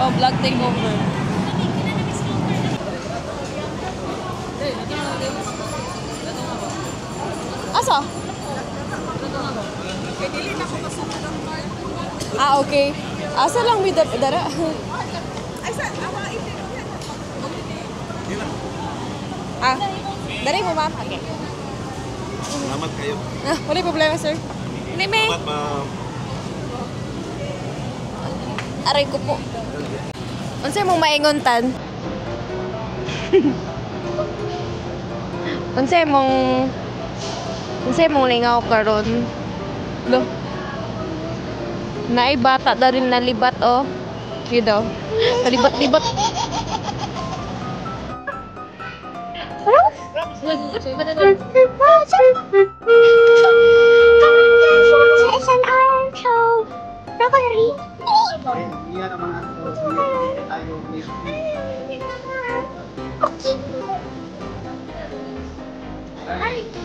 Oh, vlog takeover. Asa? Ah, okay. Asa lang may dara? Ah, dari mo ma'am? Okay. Salamat kayo. Ah, wala problema sir. Hindi me. Salamat ma'am. Aray ko po. Unsay mong maingontan? Unsay mong lingaw karon? Lo. Naay bata da rin nalibat oh. Yun daw. Nalibat-libat.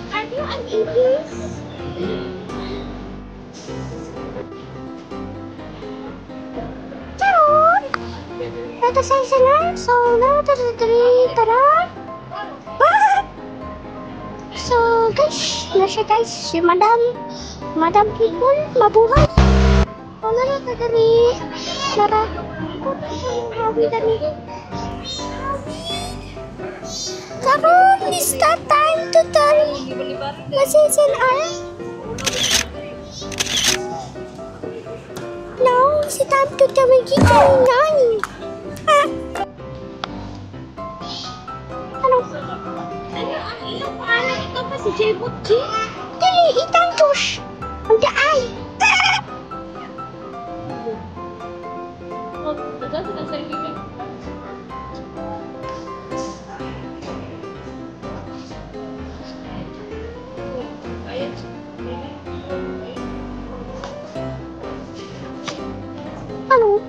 Are you an atheist? Charon! Let us say salam, so let us agree, tara! So guys, nasa guys, si Madam People, mabuhay! O nara ka dali, nara, hawi dali. Karon, is that time to tell message No, it's time to tell me nani. Ano? Ilang pangalan ito pa si Jebot G? Dili, itang tush. Ang daay. Ano?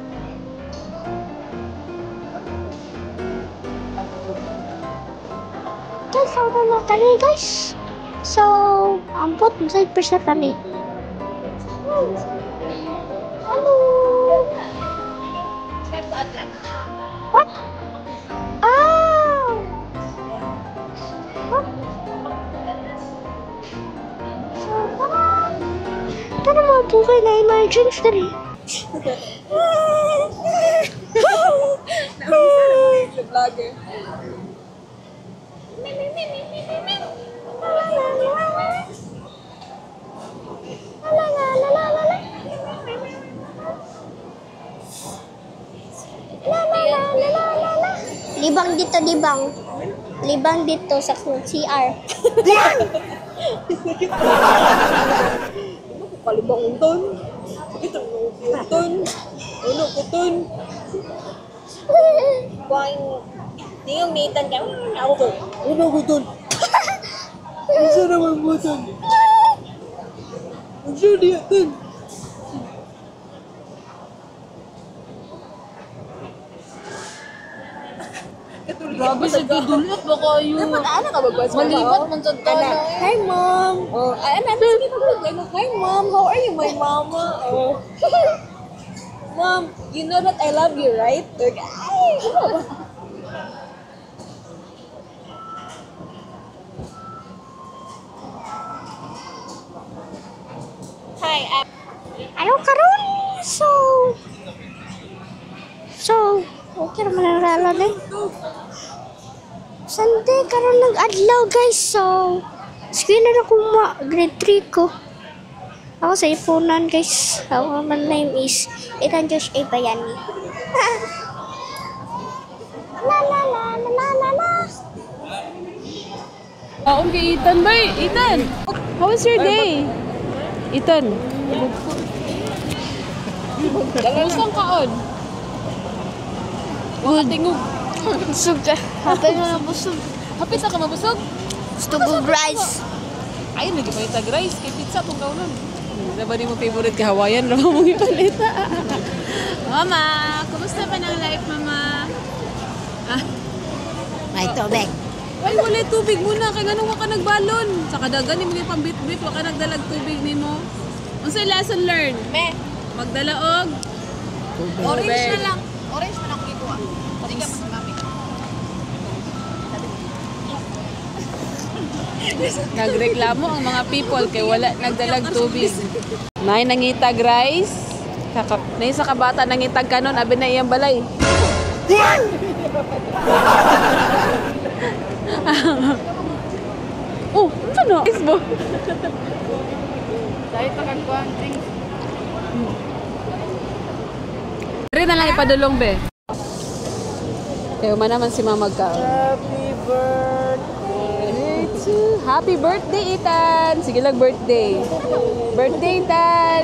Guys, ako na tali guys. So, ampot mo sa ipis na tali. Ano? What? Ah! What? So, tara mga bukay na emergency tali. Vlogger. Libang dito, libang. Libang dito sa CR. Palibang unton. Itong unton. Ulo kuton. Kuang Diyong nitan ka. Ako to. Ulo kuton. Isa naman buton. Ang siya diyatin. Grabe sa gudulot ba kayo? Ano ka ba? Malibat man sa tala. Hi mom. Oh, ano sige pa. Hi mom. How are you, my mama? Oh. Mom, you know that I love you, right? Ay, ano ba? Hi. Ano karon? So, okay naman ang lalo din. Sunday karon nag-adlaw guys. So, sige na ako grade 3 ko. Ako sa ipunan guys. Our name is Ethan Josh A. Bayani. La la la la la la. Okay, Ethan ba? Ethan, how was your day? Ethan. Kamusta kaon? Good. Tingog. Busog ka. Hapay na busog. Hapit ka mabusog? Gusto ko rice. Ay, lagi pa itag rice. Kay pizza pong kaunan. Diba di mo favorite ka Hawaiian? Rama mong ipalita. Mama, kumusta pa ng life, Mama? Ah? May tubig. Ay, wala tubig muna. Kaya ganun ka nagbalon. Sa kadagan, hindi mo pambit-bit. Waka nagdalag tubig ni mo. Unsay lesson learned? Magdala og? Orange na lang. Orange man ako gikuha. Hindi ka mas mami. Nagreklamo ang mga people kay wala nagdalag tubig. May nangitag rice. Nay sa kabata nangitag kanon abi na iyang balay. Oh, ano? Isbo. Dahil pa kagkuhan drinks. Rin na lang ipadulong be. Kaya naman si Mama ka. Happy birthday to Happy birthday, Ethan! Sige lang, birthday. Birthday, Ethan!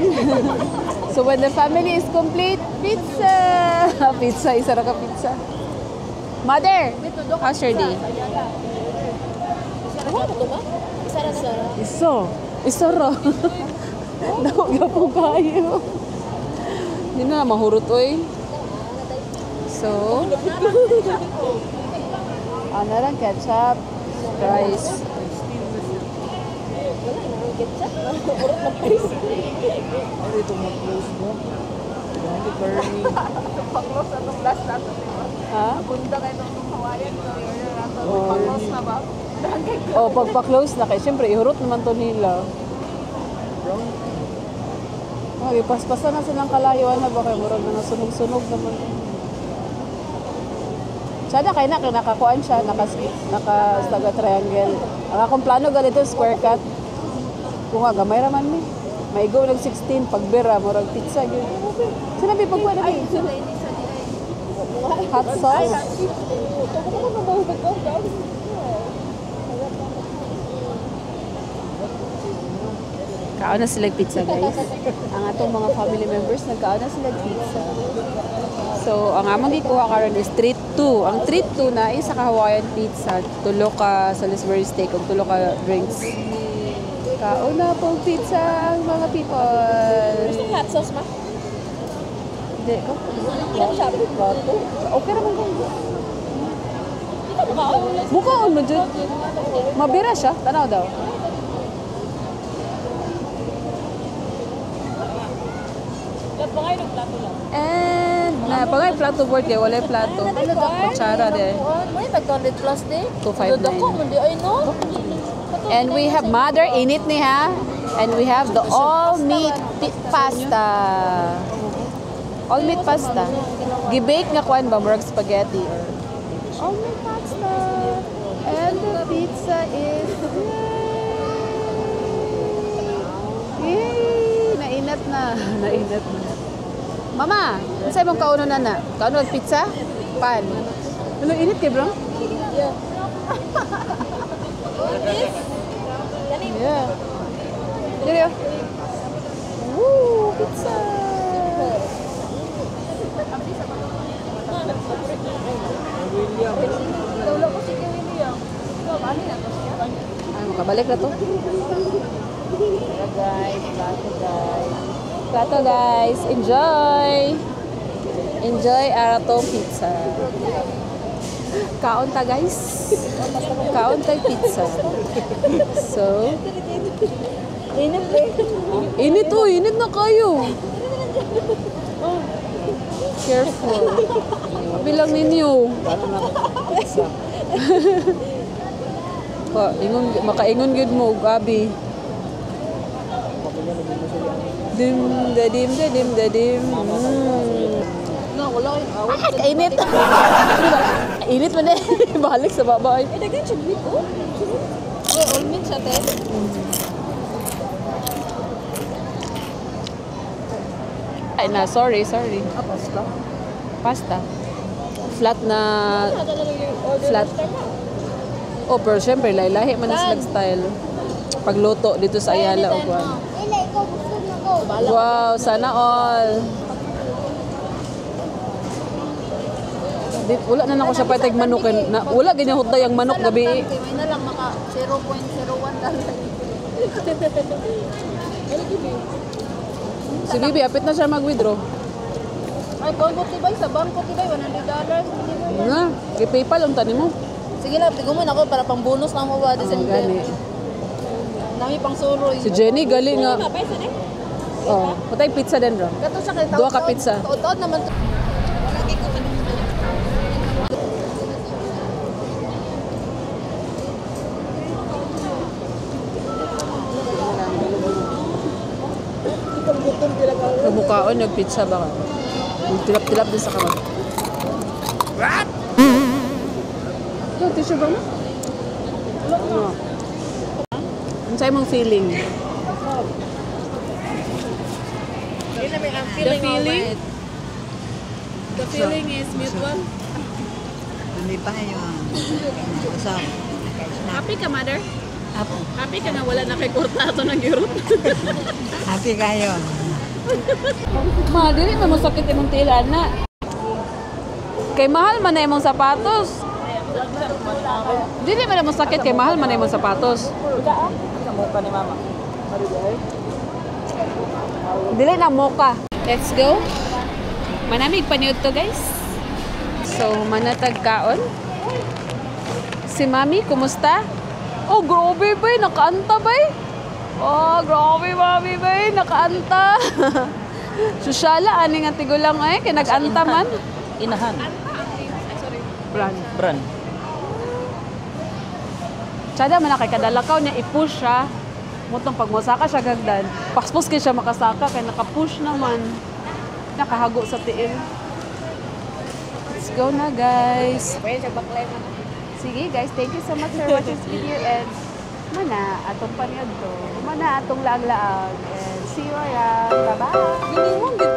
So when the family is complete, pizza! Pizza, isa na ka pizza. Mother, how's your day? Iso. Iso ro. Dawag na po kayo. Hindi na, mahurot oy. So, ano lang, ketchup, rice. Ha? Oh, pagpa-close na kay siyempre ihurot naman to nila. Ay, paspasan na silang kalayuan na ba kay murag na nasunog-sunog naman. Sana kay nakakuan siya, naka triangle. Ang akong plano ganito square cut. Kung nga gamay raman mi. Maigo nag 16 pagbira murag pizza gyud. Sinabi pagkuha na mi. Hot sauce. Kaon na sila pizza, guys. Ang atong mga family members nagkaon na sila pizza. So, ang among gikuha karon is treat 2. Ang treat 2 na isa ka Hawaiian pizza, tulo ka Salisbury steak, ug tulo ka drinks. Kaon na po pizza ang mga people. Gusto mo hot sauce ma? Hindi ko. Okay naman ko. Bukaon mo dyan. Mabira siya. Tanaw daw. Pangay ng plato lang. And, pangay plato board kaya wala plato. Kutsara de. May tag-200 plus de. 259. Dako man di ay no. And we have mother init ni ha. And we have the all meat pasta. All meat pasta. Gibake nga kuan ba murag spaghetti or all meat pasta. And the pizza is yay! Nainat na. Nainat na. Mama, sa imong kauno na? Kauno ng pizza? Pan. Ano init kay bro? Yeah. Yeah. Woo, pizza. Ay, makabalik na to. Plato guys, enjoy! Enjoy Aratong pizza. Kaon ta guys. Kaon ta pizza. So, Init eh. init oh, init na kayo. Careful. Bilang ninyo. Makaingon gud mo, gabi. Dim dadim dadim dadim. No, wala yung Ah, kainit. Init man eh. Balik sa baba. Eh, dagan siya dito. Oh, all meat siya, te. Ay na, sorry. Pasta. Pasta. Flat na... Ano talaga yung order Flat. master mo? Oh, pero syempre, lahi man na silang style. Pagluto dito sa Ayala o Guan. Ila, ikaw gusto na ko. Wow, sana all. Wala na ako siya patag manok. Wala ganyan hutay ang manok gabi. May na lang maka 0.01 dollar. Si Bibi, apit na siya mag-withdraw. Ay, kung tibay sa bangko tibay, $100. Nga, i-paypal ang tani mo. Sige lang, tigumin ako para pang bonus na mo ba, December. Gani. Dami pang suroy. Si Jenny, gali nga. Pesa na Oh, patay pizza din bro. Kato siya kay Dua ka pizza. Taod-taod naman. Lagi ko kaon, nag-pizza ba ka? Tilap-tilap din sa kamay. What? Ito, tissue ba mo? Ano? Ano sa'yo mong feeling? The feeling is mutual. Hindi pa yung kasama. Happy ka, mother? Apo. Happy ka na wala na kay Cortato ng Europe? Happy kayo. Ma, dili na mo sakit imong tila na. Kay mahal man na imong sapatos. Dili man na mo sakit kay mahal man na imong sapatos. Dili na moka. Let's go. Manamig paniud to, guys. So, manatag kaon. Si Mami, kumusta? Oh, grabe ba? Nakaanta ba? Oh, grabe, Mami ba? Nakaanta. Susyala, ani nga tigulang ay, kaya nag-anta man. Inahan. Brand. Tsada man na kay kadalakaw niya, i-push siya. Mutong pag masaka siya gagdan. Paspos kaya siya makasaka, kaya naka-push naman. Nakahago sa tiil. Let's go na, guys. Sige, guys. Thank you so much for watching this video. And mana, atong paniod to. Mana, atong laag-laag. And see you around. Bye-bye.